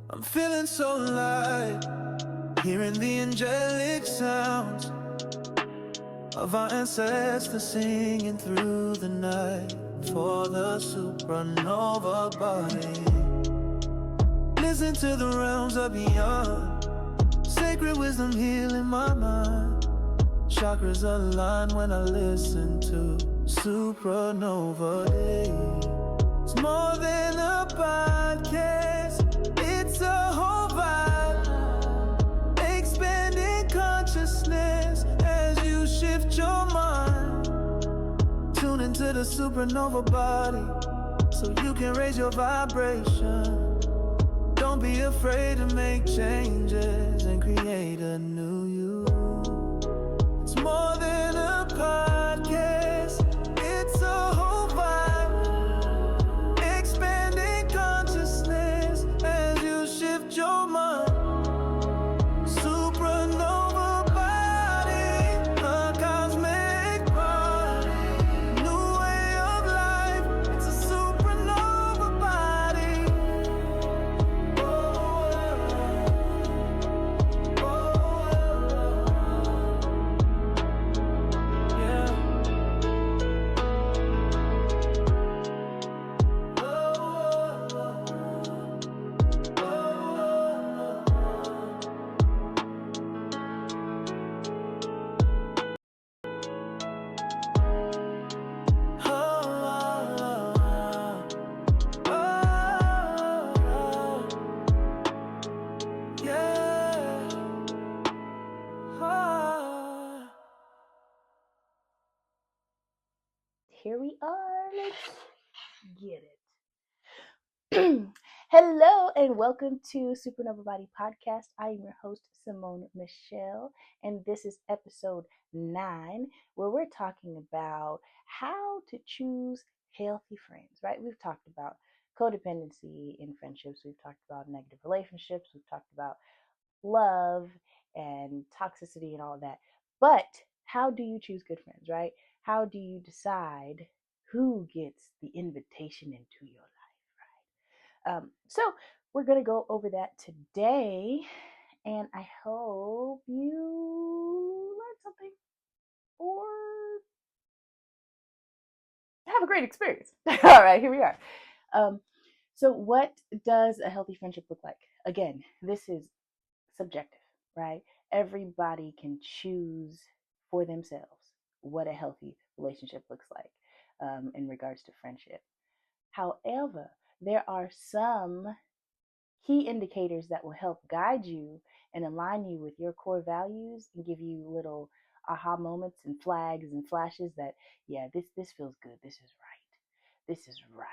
I'm feeling so light, hearing the angelic sounds of our ancestors singing through the night for the supernova body. Listen to the realms of beyond, sacred wisdom healing my mind. Chakras align when I listen to supernova day. It's more than a podcast, it's a whole vibe, expanding consciousness as you shift your mind. Tune into the supernova body so you can raise your vibration. Don't be afraid to make changes and create a new you. It's more than a podcast, it's a whole vibe, expanding consciousness as you shift your mind. Supernova body, a cosmic party, new way of life, it's a supernova body. Yeah. Here we are. Let's get it. Hello and welcome to Supernova Body Podcast. I am your host, Simone Michelle, and this is episode 9, where we're talking about how to choose healthy friends, right? We've talked about codependency in friendships, we've talked about negative relationships, we've talked about love and toxicity and all that. But how do you choose good friends, right? How do you decide who gets the invitation into your life, right? So we're going to go over that today, and I hope you learned something or have a great experience. All right, here we are. So what does a healthy friendship look like? Again, this is subjective, right? Everybody can choose for themselves what a healthy relationship looks like in regards to friendship. However, there are some key indicators that will help guide you and align you with your core values and give you little aha moments and flags and flashes that, yeah, this feels good. This is right. This is right.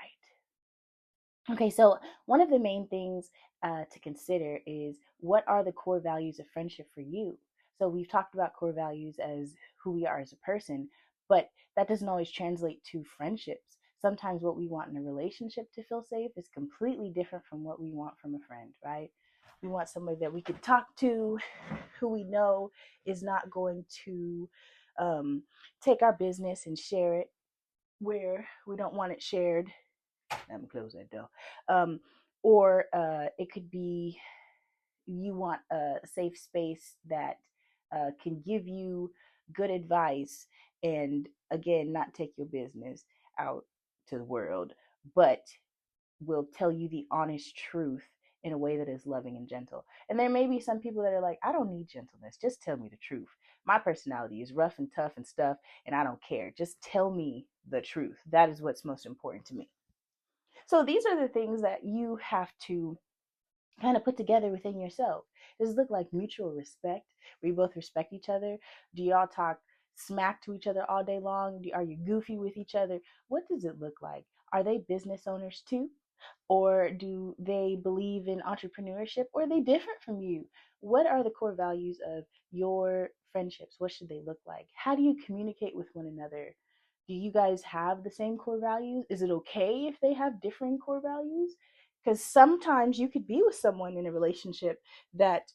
Okay, so one of the main things to consider is what are the core values of friendship for you? So we've talked about core values as who we are as a person, but that doesn't always translate to friendships. Sometimes what we want in a relationship to feel safe is completely different from what we want from a friend, right? We want somebody that we can talk to, who we know is not going to take our business and share it where we don't want it shared. Let me close that door. Or it could be you want a safe space that can give you good advice and, again, not take your business out to the world, but will tell you the honest truth in a way that is loving and gentle. And there may be some people that are like, I don't need gentleness. Just tell me the truth. My personality is rough and tough and stuff, and I don't care. Just tell me the truth. That is what's most important to me. So these are the things that you have to kind of put together within yourself. Does it look like mutual respect, where you both respect each other? Do y'all talk smack to each other all day long? Are you goofy with each other? What does it look like? Are they business owners too? Or do they believe in entrepreneurship? Or are they different from you? What are the core values of your friendships? What should they look like? How do you communicate with one another? Do you guys have the same core values? Is it okay if they have differing core values? Because sometimes you could be with someone in a relationship that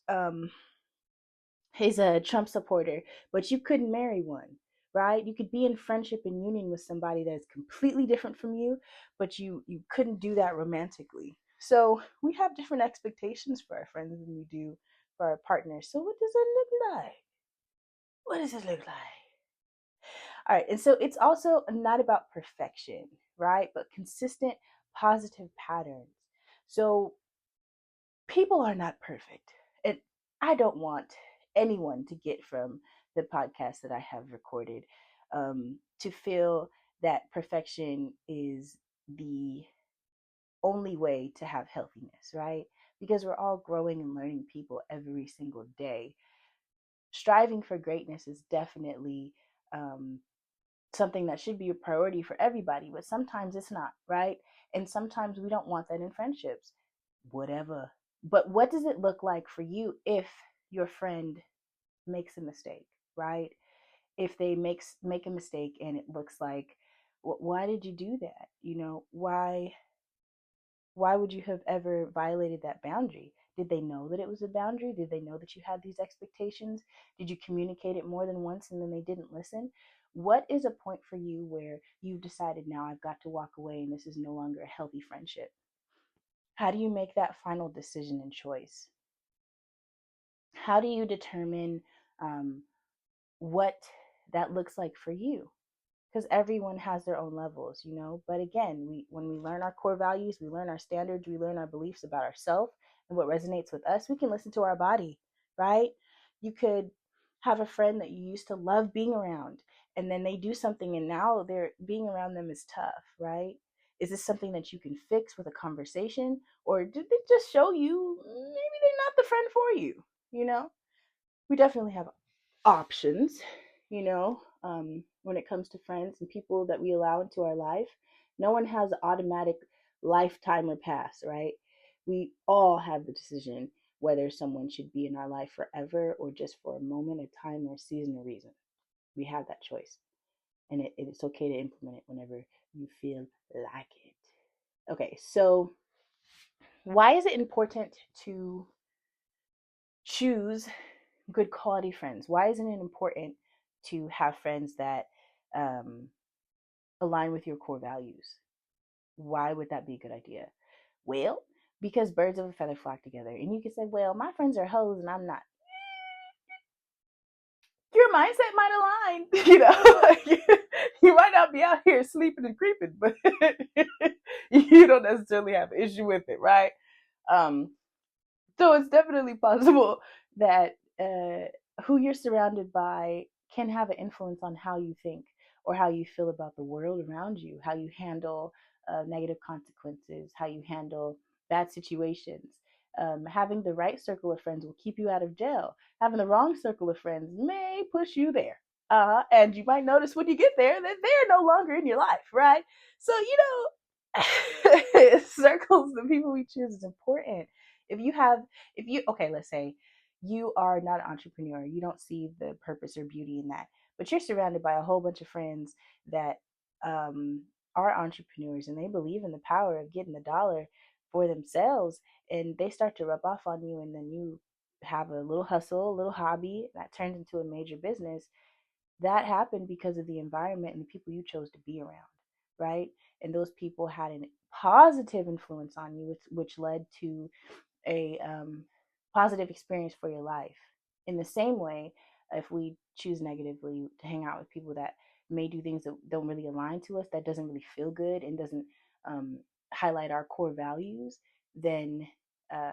is a Trump supporter, but you couldn't marry one, right? You could be in friendship and union with somebody that is completely different from you, but you couldn't do that romantically. So we have different expectations for our friends than we do for our partners. So what does it look like? What does it look like? All right. And so it's also not about perfection, right? But consistent positive patterns. So people are not perfect. And I don't want anyone to get from the podcast that I have recorded to feel that perfection is the only way to have healthiness, right? Because we're all growing and learning people every single day. Striving for greatness is definitely um, something that should be a priority for everybody, but sometimes it's not, right? And sometimes we don't want that in friendships, whatever. But what does it look like for you if your friend makes a mistake, right? If they make a mistake and it looks like, why did you do that? You know, why would you have ever violated that boundary? Did they know that it was a boundary? Did they know that you had these expectations? Did you communicate it more than once and then they didn't listen? What is a point for you where you've decided now I've got to walk away and this is no longer a healthy friendship? How do you make that final decision and choice? How do you determine um, what that looks like for you? Because everyone has their own levels, you know. But again, we when we learn our core values, we learn our standards, we learn our beliefs about ourselves and what resonates with us, we can listen to our body, right? You could have a friend that you used to love being around and then they do something and now they're being around them is tough, right? Is this something that you can fix with a conversation, or did they just show you maybe they're not the friend for you, you know? We definitely have options, when it comes to friends and people that we allow into our life. No one has an automatic lifetime or pass, right? We all have the decision whether someone should be in our life forever or just for a moment, a time, or a season or reason. We have that choice. And it's okay to implement it whenever you feel like it. Okay, so why is it important to choose good quality friends? Why isn't it important to have friends that um, align with your core values? Why would that be a good idea? Well, because birds of a feather flock together. And you can say, well, my friends are hoes and I'm not. Your mindset might align, you might not be out here sleeping and creeping, but you don't necessarily have an issue with it, right? Um, So it's definitely possible that who you're surrounded by can have an influence on how you think or how you feel about the world around you, how you handle negative consequences, how you handle bad situations. Having the right circle of friends will keep you out of jail. Having the wrong circle of friends may push you there. And you might notice when you get there that they're no longer in your life, right? So, circles, the people we choose is important. If you have, if you, okay, let's say you are not an entrepreneur, you don't see the purpose or beauty in that, but you're surrounded by a whole bunch of friends that um, are entrepreneurs and they believe in the power of getting the dollar for themselves, and they start to rub off on you, and then you have a little hustle, a little hobby that turns into a major business. That happened because of the environment and the people you chose to be around, right? And those people had a positive influence on you, which led to a positive experience for your life. In the same way, if we choose negatively to hang out with people that may do things that don't really align to us, that doesn't really feel good and doesn't um, highlight our core values, then uh,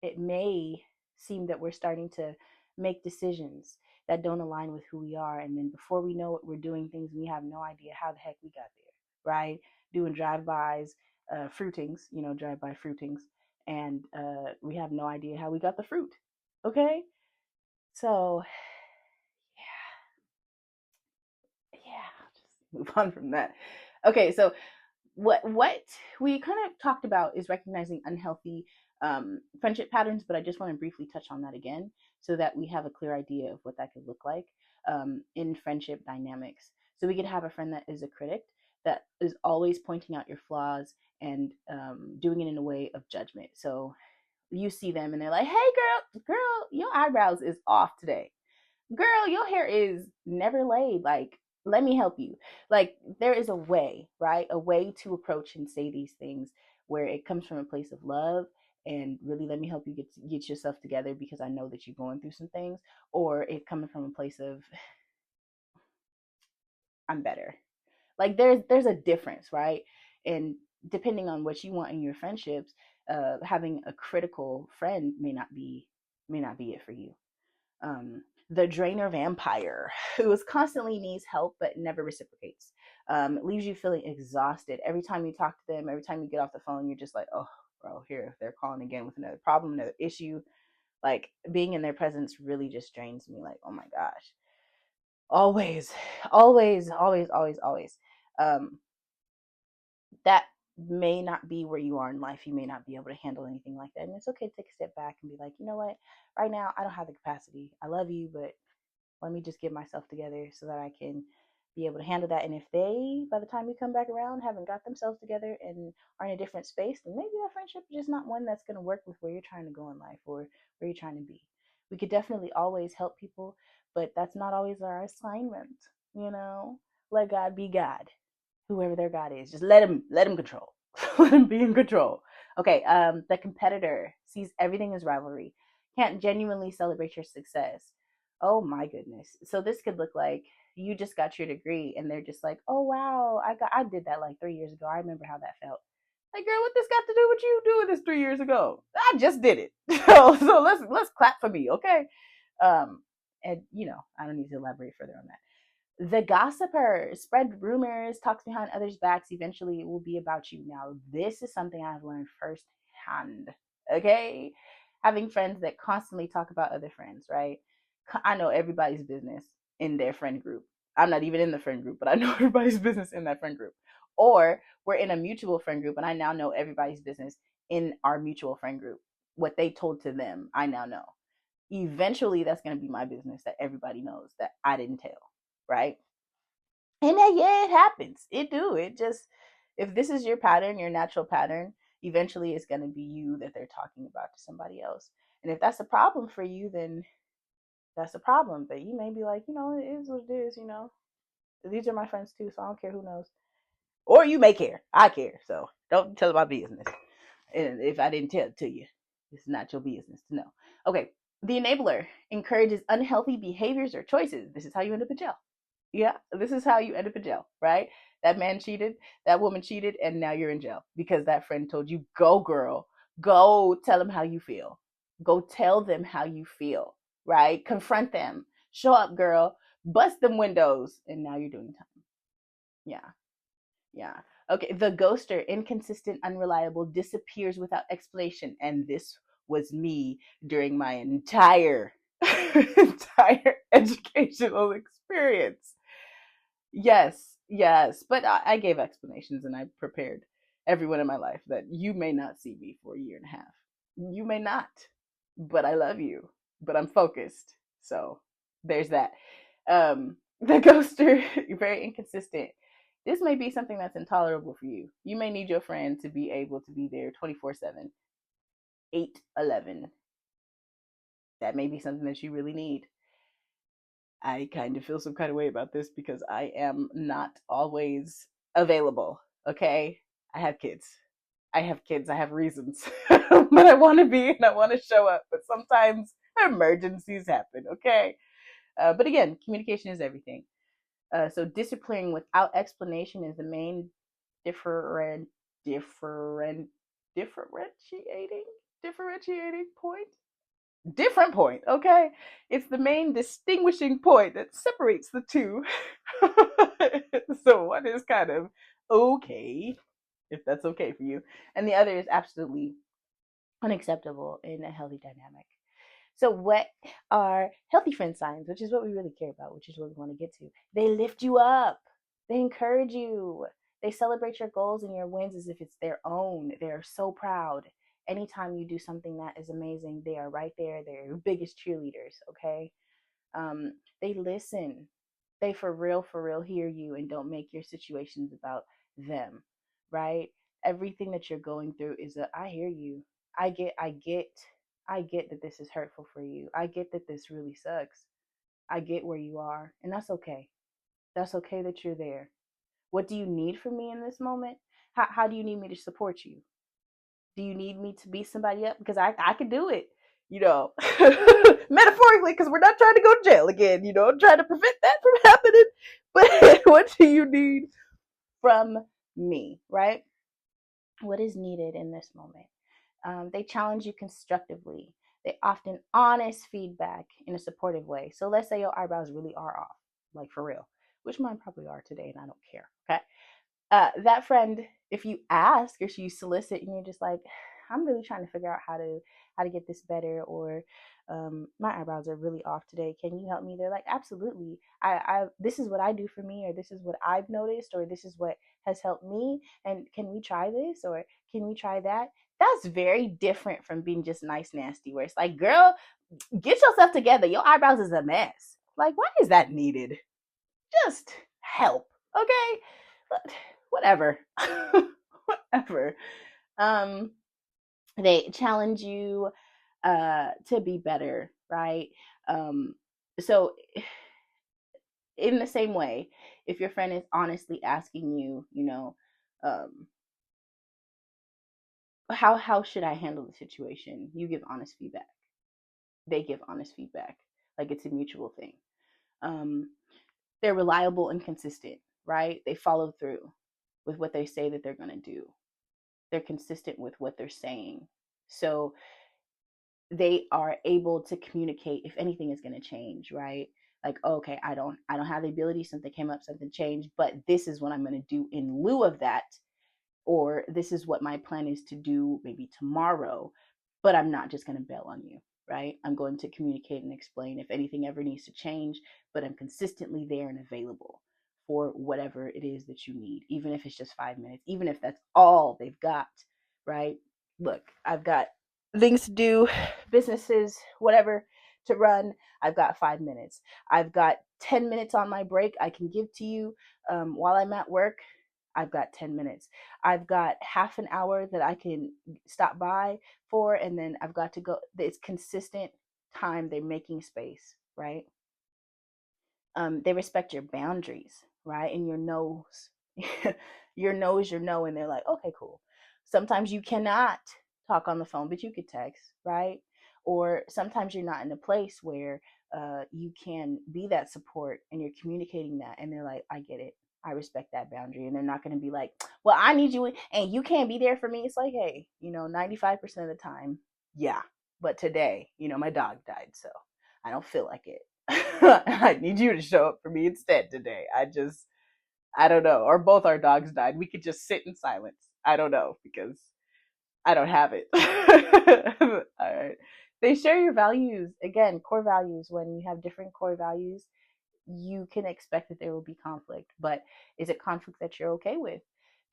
it may seem that we're starting to make decisions that don't align with who we are. And then before we know it, we're doing things we have no idea how the heck we got there, right? Doing drive-bys, fruitings, drive-by fruitings. And we have no idea how we got the fruit. Okay? So, yeah, just move on from that. Okay, so what we kind of talked about is recognizing unhealthy friendship patterns, but I just want to briefly touch on that again so that we have a clear idea of what that could look like in friendship dynamics. So we could have a friend that is a critic, that is always pointing out your flaws and doing it in a way of judgment. So you see them and they're like, hey girl, your eyebrows is off today. Girl, your hair is never laid. Like, let me help you. Like, there is a way, right? A way to approach and say these things where it comes from a place of love and really let me help you get yourself together because I know that you're going through some things, or it coming from a place of I'm better. Like there's a difference, right? And depending on what you want in your friendships, having a critical friend may not be it for you. The drainer vampire who is constantly needs help but never reciprocates. Leaves you feeling exhausted every time you talk to them. Every time you get off the phone, you're just like, oh, bro, here they're calling again with another problem, another issue. Like being in their presence really just drains me. Like, oh my gosh, always, always, always, always, always. Um, that may not be where you are in life. You may not be able to handle anything like that, and it's okay to take a step back and be like, you know what, right now I don't have the capacity. I love you, but let me just get myself together so that I can be able to handle that. And if they, by the time you come back around, haven't got themselves together and are in a different space, then maybe that friendship is just not one that's going to work with where you're trying to go in life or where you're trying to be. We could definitely always help people, but that's not always our assignment, you know? Let God be God, whoever their God is. Just let him control. Let him be in control. Okay, the competitor sees everything as rivalry, can't genuinely celebrate your success. Oh my goodness. So this could look like you just got your degree and they're just like, oh wow, I did that like 3 years ago. I remember how that felt. Like, girl, what this got to do with you doing this 3 years ago? I just did it. So let's clap for me, okay? And I don't need to elaborate further on that. The gossiper spread rumors, talks behind others' backs. Eventually, it will be about you. Now, this is something I've learned firsthand. Okay, having friends that constantly talk about other friends, right? I know everybody's business in their friend group. I'm not even in the friend group, but I know everybody's business in that friend group. Or we're in a mutual friend group, and I now know everybody's business in our mutual friend group. What they told to them, I now know. Eventually, that's going to be my business that everybody knows that I didn't tell, right? And yeah, it happens. It do. It just, if this is your pattern, your natural pattern, eventually it's going to be you that they're talking about to somebody else. And if that's a problem for you, then that's a problem. But you may be like, it is what it is, These are my friends too, so I don't care who knows. Or you may care. I care. So don't tell my business. And if I didn't tell it to you, it's not your business to know. Okay. The enabler encourages unhealthy behaviors or choices. This is how you end up in jail. Yeah, this is how you end up in jail, right? That man cheated, that woman cheated, and now you're in jail because that friend told you, go, girl, go tell them how you feel. Go tell them how you feel, right? Confront them. Show up, girl. Bust them windows. And now you're doing time. Yeah, yeah. Okay, the ghoster, inconsistent, unreliable, disappears without explanation. And this was me during my entire entire educational experience. Yes, yes. But I gave explanations and I prepared everyone in my life that you may not see me for a year and a half. You may not, but I love you, but I'm focused. So there's that. The ghoster, you're very inconsistent. This may be something that's intolerable for you. You may need your friend to be able to be there 24/7, 8/11. That may be something that you really need. I kind of feel some kind of way about this because I am not always available. Okay. I have kids. I have kids. I have reasons. But I want to be and I want to show up. But sometimes emergencies happen. Okay. But again, communication is everything. So disciplining without explanation is the main different, different, differentiating, differentiating point. Different point, okay? It's the main distinguishing point that separates the two. So one is kind of okay, if that's okay for you, and the other is absolutely unacceptable in a healthy dynamic. So, what are healthy friend signs, which is what we really care about, which is what we want to get to? They lift you up, they encourage you, they celebrate your goals and your wins as if it's their own. They're so proud. Anytime you do something that is amazing, they are right there. They're your biggest cheerleaders, okay? They listen. They for real hear you and don't make your situations about them, right? Everything that you're going through is I hear you. I get that this is hurtful for you. I get that this really sucks. I get where you are, and that's okay. That's okay that you're there. What do you need from me in this moment? How do you need me to support you? Do you need me to beat somebody up? Because I could do it, you know, metaphorically, because we're not trying to go to jail again, you know, trying to prevent that from happening. But what do you need from me, right? What is needed in this moment? They challenge you constructively. They often honest feedback in a supportive way. So let's say your eyebrows really are off, like for real, which mine probably are today, and I don't care. Okay, that friend, if you ask or you solicit, and you're just like, I'm really trying to figure out how to get this better, or my eyebrows are really off today. Can you help me? They're like, absolutely. I this is what I do for me, or this is what I've noticed, or this is what has helped me. And can we try this, or can we try that? That's very different from being just nice nasty, where it's like, girl, get yourself together. Your eyebrows is a mess. Like, why is that needed? Just help, okay? Whatever. Whatever. Um, they challenge you to be better, right? So in the same way, if your friend is honestly asking you, you know, um, how should I handle the situation? You give honest feedback. They give honest feedback. Like it's a mutual thing. Um, they're reliable and consistent, right? They follow through with what they say that they're going to do. They're consistent with what they're saying. So they are able to communicate if anything is going to change, right? Like, okay, I don't have the ability, something came up, something changed, but this is what I'm going to do in lieu of that, or this is what my plan is to do maybe tomorrow, but I'm not just going to bail on you, right? I'm going to communicate and explain if anything ever needs to change, but I'm consistently there and available for whatever it is that you need, even if it's just 5 minutes, even if that's all they've got, right? Look, I've got things to do, businesses, whatever to run. I've got 5 minutes. I've got 10 minutes on my break I can give to you while I'm at work. I've got 10 minutes. I've got half an hour that I can stop by for, and then I've got to go. It's consistent time. They're making space, right? They respect your boundaries, right? And your no's, your no's, your no, and they're like, okay, cool. Sometimes you cannot talk on the phone, but you could text, right? Or sometimes you're not in a place where you can be that support, and you're communicating that, and they're like, I get it. I respect that boundary. And they're not going to be like, well, I need you and you can't be there for me. It's like, hey, 95% of the time, yeah. But today, my dog died, so I don't feel like it. I need you to show up for me instead today. I don't know. Or both our dogs died. We could just sit in silence. I don't know, because I don't have it. All right. They share your values. Again, core values. When you have different core values, you can expect that there will be conflict. But is it conflict that you're okay with?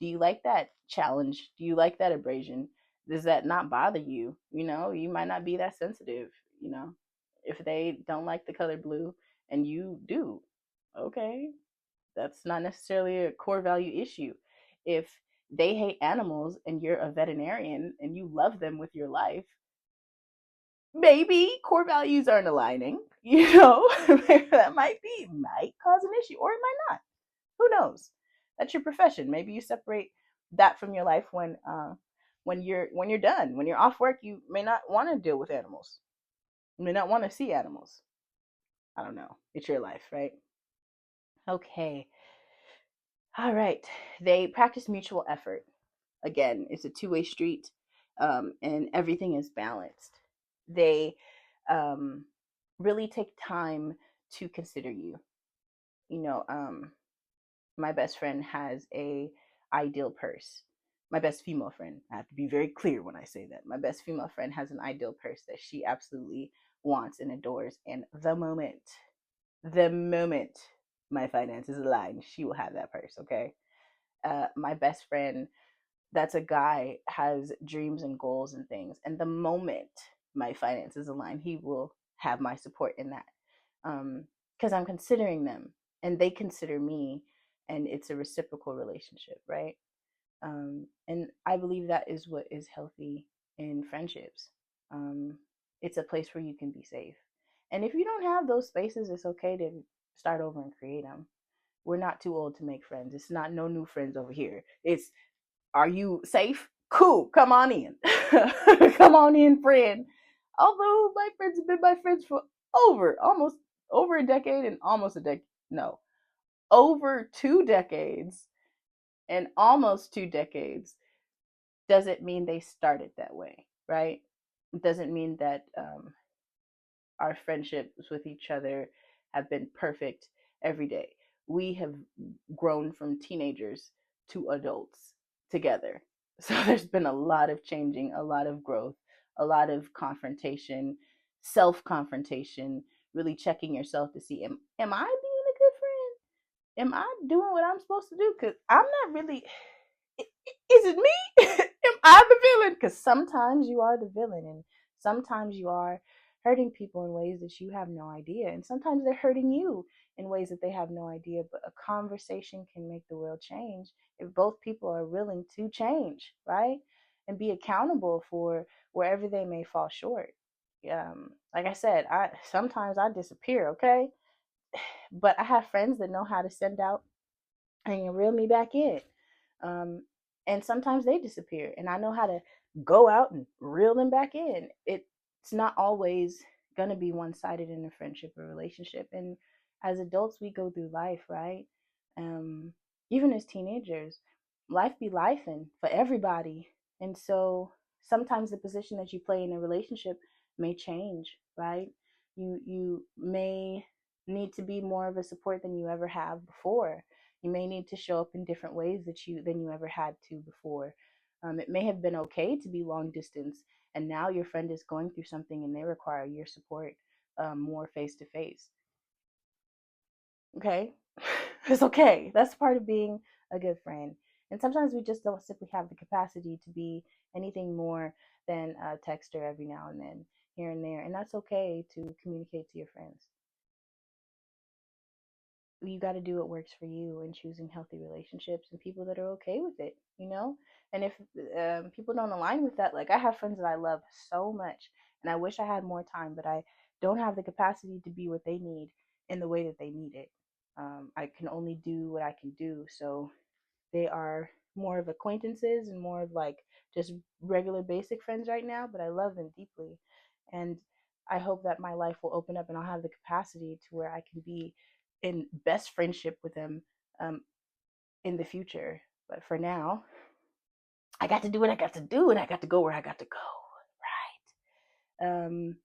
Do you like that challenge? Do you like that abrasion? Does that not bother you? You might not be that sensitive, you know. If they don't like the color blue and you do, okay, that's not necessarily a core value issue. If they hate animals and you're a veterinarian and you love them with your life, maybe core values aren't aligning, that might cause an issue, or it might not. Who knows? That's your profession. Maybe you separate that from your life when you're done. When you're off work, you may not want to deal with animals. You may not want to see animals. I don't know. It's your life, right? Okay. All right. They practice mutual effort. Again, it's a two-way street, and everything is balanced. They really take time to consider you. You know, my best friend has a ideal purse. My best female friend. I have to be very clear when I say that. My best female friend has an ideal purse that she absolutely wants and adores. And the moment my finances align, she will have that purse. Okay. My best friend, that's a guy, has dreams and goals and things. And the moment my finances align, he will have my support in that. Because I'm considering them and they consider me, and it's a reciprocal relationship, right? And I believe that is what is healthy in friendships. It's a place where you can be safe. And if you don't have those spaces, it's okay to start over and create them. We're not too old to make friends. It's not no new friends over here. It's, are you safe? Cool, come on in. Come on in, friend. Although my friends have been my friends for almost over a decade and almost a decade. No, over 2 decades and almost 2 decades doesn't mean they started that way, right? It doesn't mean that our friendships with each other have been perfect every day. We have grown from teenagers to adults together. So there's been a lot of changing, a lot of growth, a lot of confrontation, self confrontation, really checking yourself to see, am I being a good friend? Am I doing what I'm supposed to do? Because I'm not really, is it me? Am I the villain? Because sometimes you are the villain, and sometimes you are hurting people in ways that you have no idea, and sometimes they're hurting you in ways that they have no idea. But a conversation can make the world change if both people are willing to change, right? And be accountable for wherever they may fall short. Like I said, I sometimes I disappear, okay? But I have friends that know how to send out and reel me back in. Um, and sometimes they disappear, and I know how to go out and reel them back in. It's not always going to be one sided in a friendship or relationship. And as adults, we go through life, right? Um, Even as teenagers, life be life and for everybody. And so sometimes the position that you play in a relationship may change, right? You may need to be more of a support than you ever have before. You may need to show up in different ways than you ever had to before. It may have been okay to be long distance, and now your friend is going through something and they require your support more face to face. Okay, it's okay. That's part of being a good friend. And sometimes we just don't simply have the capacity to be anything more than a texter every now and then, here and there, and that's okay to communicate to your friends. You got to do what works for you and choosing healthy relationships and people that are okay with it, you know? And if people don't align with that, like I have friends that I love so much and I wish I had more time, but I don't have the capacity to be what they need in the way that they need it. I can only do what I can do. So they are more of acquaintances and more of like just regular basic friends right now, but I love them deeply. And I hope that my life will open up and I'll have the capacity to where I can be in best friendship with them um, in the future. But for now, I got to do what I got to do and I got to go where I got to go. Um,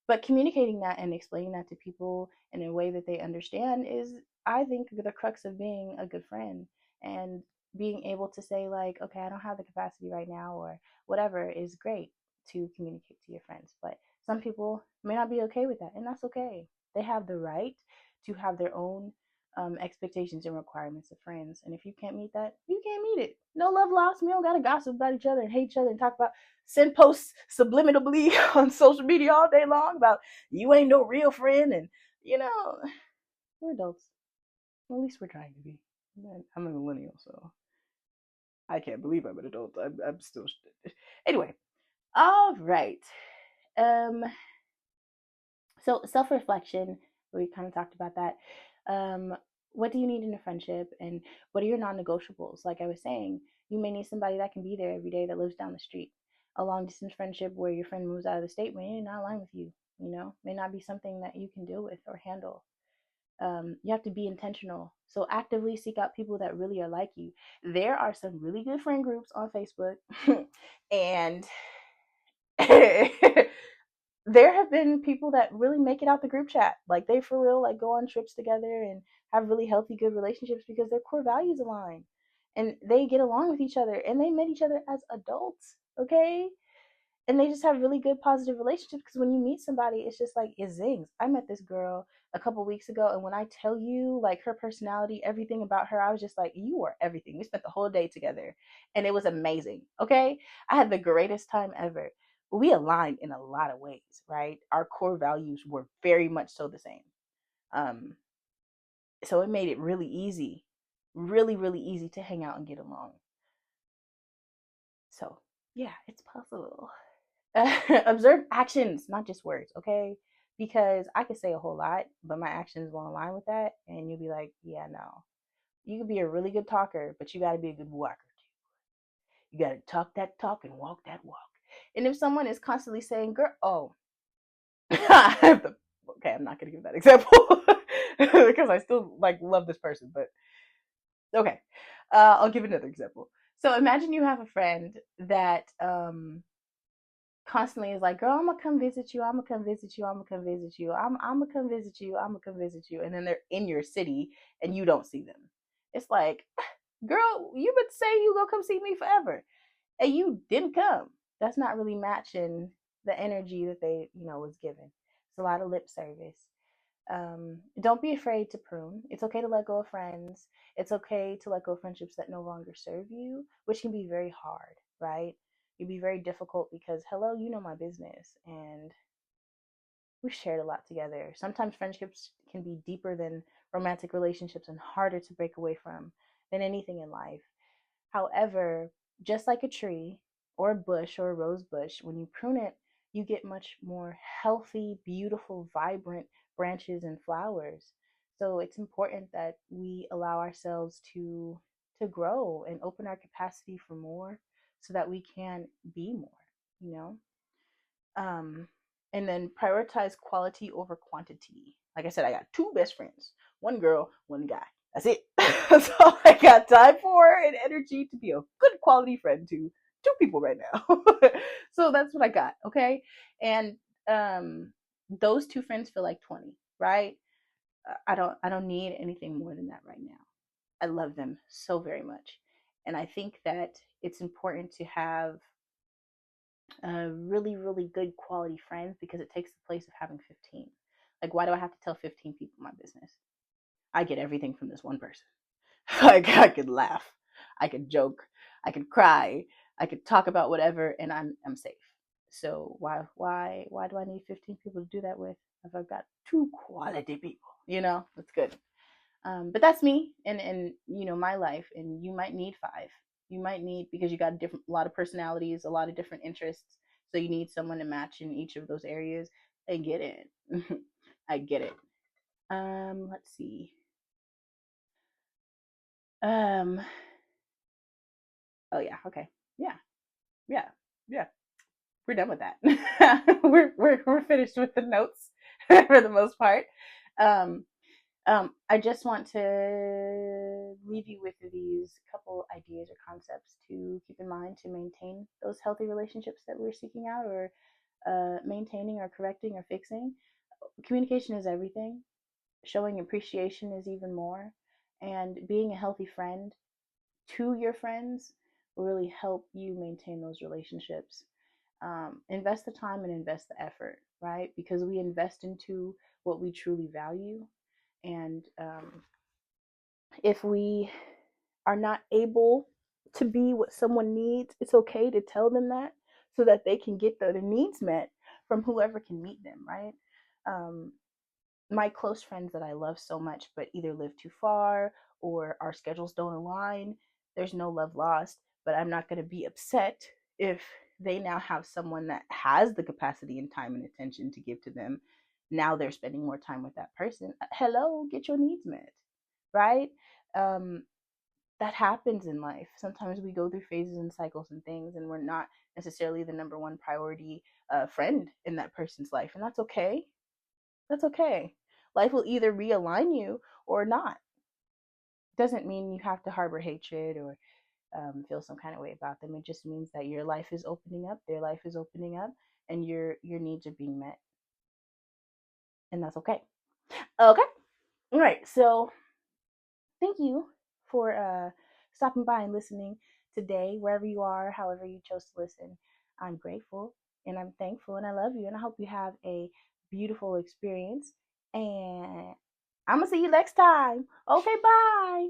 but communicating that and explaining that to people in a way that they understand is, I think, the crux of being a good friend. And being able to say, like, okay, I don't have the capacity right now, or whatever, is great to communicate to your friends. But some people may not be okay with that, and that's okay. They have the right to have their own expectations and requirements of friends. And if you can't meet that, you can't meet it. No love lost. We don't gotta gossip about each other and hate each other and talk about, send posts subliminally on social media all day long about you ain't no real friend. And you know, we're adults. Well, at least we're trying to be. I'm a millennial, so I can't believe I'm an adult. I'm still anyway. All right. Um. So self-reflection. We kind of talked about that. Um. What do you need in a friendship, and what are your non-negotiables? Like I was saying, you may need somebody that can be there every day that lives down the street. A long-distance friendship where your friend moves out of the state may not align with you. You know, may not be something that you can deal with or handle. You have to be intentional. So actively seek out people that really are like you. There are some really good friend groups on Facebook, and there have been people that really make it out the group chat. Like they for real, like go on trips together and have really healthy, good relationships because their core values align, and they get along with each other, and they met each other as adults. Okay, and they just have really good positive relationships because when you meet somebody, it's just like it zings. I met this girl a couple weeks ago, and when I tell you, like, her personality, everything about her, I was just like, you are everything. We spent the whole day together and it was amazing. Okay, I had the greatest time ever. We aligned in a lot of ways, right? Our core values were very much so the same. um so it made it really easy, really easy to hang out and get along. So yeah, it's possible. Observe actions, not just words, okay? Because I could say a whole lot, but my actions won't align with that, and you'll be like, yeah, no. You could be a really good talker, but you got to be a good walker. You got to talk that talk and walk that walk. And if someone is constantly saying, girl, oh, okay, I'm not going to give that example because I still like love this person, but okay. I'll give another example. So imagine you have a friend that constantly is like, girl, I'm gonna come visit you. I'm gonna come visit you. I'm gonna come visit you. I'm gonna come visit you. I'm gonna come visit you. And then they're in your city and you don't see them. It's like, girl, you would say you gonna come see me forever, and you didn't come. That's not really matching the energy that they, was given. It's a lot of lip service. Don't be afraid to prune. It's okay to let go of friends. It's okay to let go of friendships that no longer serve you, which can be very hard, right? It'd be very difficult because, hello, you know my business, and we've shared a lot together. Sometimes friendships can be deeper than romantic relationships and harder to break away from than anything in life. However, just like a tree or a bush or a rose bush, when you prune it, you get much more healthy, beautiful, vibrant branches and flowers. So it's important that we allow ourselves to grow and open our capacity for more so that we can be more, you know? Um, and then prioritize quality over quantity. Like I said, I got two best friends, one girl, one guy. That's it. That's all I got time for and energy to be a good quality friend to two people right now. So that's what I got. Okay. And those two friends feel like 20, right? I don't need anything more than that right now. I love them so very much. And I think that it's important to have really, really good quality friends because it takes the place of having 15. Like, why do I have to tell 15 people my business? I get everything from this one person. Like, I could laugh, I could joke, I could cry, I could talk about whatever, and I'm safe. So why do I need 15 people to do that with if I've got two quality people? That's good. But that's me and my life, and you might need five. You might need, because you got a lot of personalities, a lot of different interests, so you need someone to match in each of those areas. I get it. I get it. Let's see. um oh yeah, okay, yeah, yeah, yeah, we're done with that. We're finished with the notes for the most part. um I just want to leave you with these couple ideas or concepts to keep in mind to maintain those healthy relationships that we're seeking out, or maintaining or correcting or fixing. Communication is everything. Showing appreciation is even more. And being a healthy friend to your friends will really help you maintain those relationships. Invest the time and invest the effort, right? Because we invest into what we truly value. And if we are not able to be what someone needs, it's okay to tell them that so that they can get their needs met from whoever can meet them, right? Um, my close friends that I love so much, but either live too far or our schedules don't align, there's no love lost, but I'm not going to be upset if they now have someone that has the capacity and time and attention to give to them. Now they're spending more time with that person. Hello, get your needs met, right? Um, that happens in life. Sometimes we go through phases and cycles and things, and we're not necessarily the number one priority friend in that person's life, and that's okay. That's okay. Life will either realign you or not. Doesn't mean you have to harbor hatred or feel some kind of way about them. It just means that your life is opening up, their life is opening up, and your needs are being met, and that's okay. Okay. All right. So thank you for stopping by and listening today, wherever you are, however you chose to listen. I'm grateful and I'm thankful and I love you, and I hope you have a beautiful experience. And I'm going to see you next time. Okay, bye.